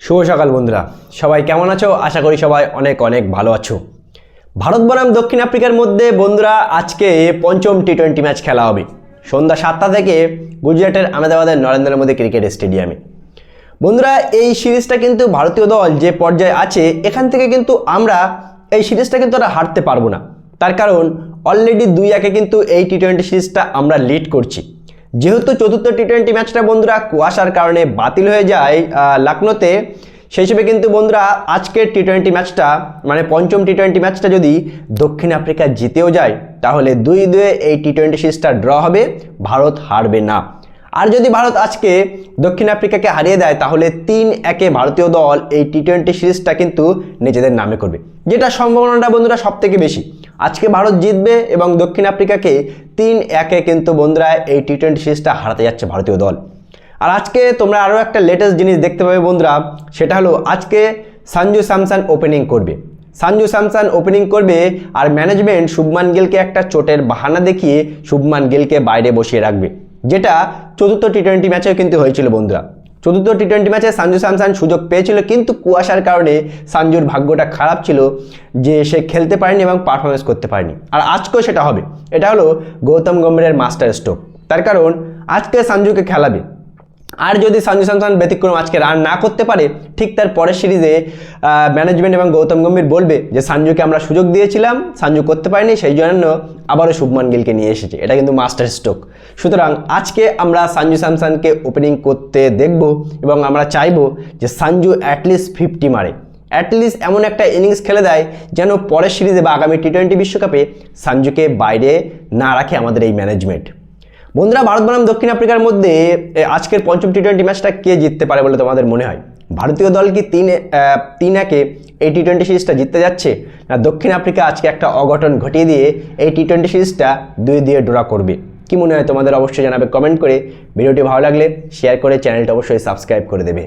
শুভ সকাল বন্ধুরা, সবাই কেমন আছো? আশা করি সবাই অনেক অনেক ভালো আছো। ভারত বনাম দক্ষিণ আফ্রিকার মধ্যে বন্ধুরা আজকে পঞ্চম টি-20 ম্যাচ খেলা হবে সন্ধ্যা 7টা থেকে গুজরাটের আহমেদাবাদের নরেন্দ্র মোদী ক্রিকেট স্টেডিয়ামে। বন্ধুরা, এই সিরিজটা কিন্তু ভারতীয় দল যে পর্যায়ে আছে এখান থেকে কিন্তু আমরা এই সিরিজটা কিন্তু আর হারতে পারবো না। তার কারণ অলরেডি 2-1 কিন্তু এই টি-20 সিরিজটা আমরা লিড করছি। যেহেতু চতুর্থ টি-20 ম্যাচটা বন্ধুরা কুয়াশার কারণে বাতিল হয়ে যায় লখনৌতে, সেই হিসেবে কিন্তু বন্ধুরা আজকের টি-20 ম্যাচটা মানে পঞ্চম টি-20 ম্যাচটা যদি দক্ষিণ আফ্রিকা জিতেও যায় তাহলে 2-2 এই টি-20 সিরিজটা ড্র হবে, ভারত হারবে না। আর যদি ভারত আজকে দক্ষিণ আফ্রিকাকে হারিয়ে দেয় তাহলে 3-1 ভারতীয় দল এই টি-20 সিরিজটা কিন্তু নিজেদের নামে করবে, যেটা সম্ভাবনাটা বন্ধুরা সব থেকে বেশি। আজকে ভারত জিতবে এবং দক্ষিণ আফ্রিকাকে 3-1 কিন্তু বন্ধুরা এই টি-20 সিরিজটা হারাতে যাচ্ছে ভারতীয় দল। আর আজকে তোমরা আরও একটা লেটেস্ট জিনিস দেখতে পাবে বন্ধুরা, সেটা হলো আজকে সঞ্জু স্যামসন ওপেনিং করবে। সঞ্জু স্যামসন ওপেনিং করবে আর ম্যানেজমেন্ট শুভমান গিলকে একটা চোটের বাহানা দেখিয়ে শুভমান গিলকে বাইরে বসিয়ে রাখবে, যেটা চতুর্থ টি-20 ম্যাচেও কিন্তু হয়েছিল বন্ধুরা। চতুর্থ টি-20 ম্যাচে সঞ্জু স্যামসন সুযোগ পেয়েছিল, কিন্তু কুয়াশার কারণে সঞ্জুর ভাগ্যটা খারাপ ছিল যে সে খেলতে পারেনি এবং পারফরমেন্স করতে পারেনি। আর আজকেও সেটা হবে। এটা হলো গৌতম গম্ভীরের মাস্টার স্ট্রোক। তার কারণ আজকে সঞ্জুকে খেলাবে, আর যদি সঞ্জু স্যামসন ব্যতিক্রম আজকে রান না করতে পারে ঠিক তার পরের সিরিজে ম্যানেজমেন্ট এবং গৌতম গম্ভীর বলবে যে সঞ্জুকে আমরা সুযোগ দিয়েছিলাম, সঞ্জু করতে পারেনি, সেই জন্য আবারও শুভমান গিলকে নিয়ে এসেছে। এটা কিন্তু মাস্টার স্ট্রোক। সুতরাং আজকে আমরা সঞ্জু স্যামসনকে ওপেনিং করতে দেখব এবং আমরা চাইবো যে সঞ্জু অ্যাটলিস্ট 50 মারে, অ্যাটলিস্ট এমন একটা ইনিংস খেলে দেয় যেন পরের সিরিজে বা আগামী টি-20 বিশ্বকাপে সঞ্জুকে বাইরে না রাখে আমাদের এই ম্যানেজমেন্ট। বন্ধুরা, ভারত বনাম দক্ষিণ আফ্রিকার মধ্যে আজকের পঞ্চম টি-20 ম্যাচটা কে জিততে পারে বলে তোমাদের মনে হয়? ভারতীয় দল কি 3-1 এই টি-20 সিরিজটা জিততে যাচ্ছে, না দক্ষিণ আফ্রিকা আজকে একটা অঘটন ঘটিয়ে দিয়ে এই টি-20 সিরিজটা 2-2 ড্র করবে? কি মনে হয় তোমাদের? অবশ্যই জানাবে কমেন্ট করে। ভিডিওটি ভালো লাগলে শেয়ার করে চ্যানেলটা অবশ্যই সাবস্ক্রাইব করে দেবে।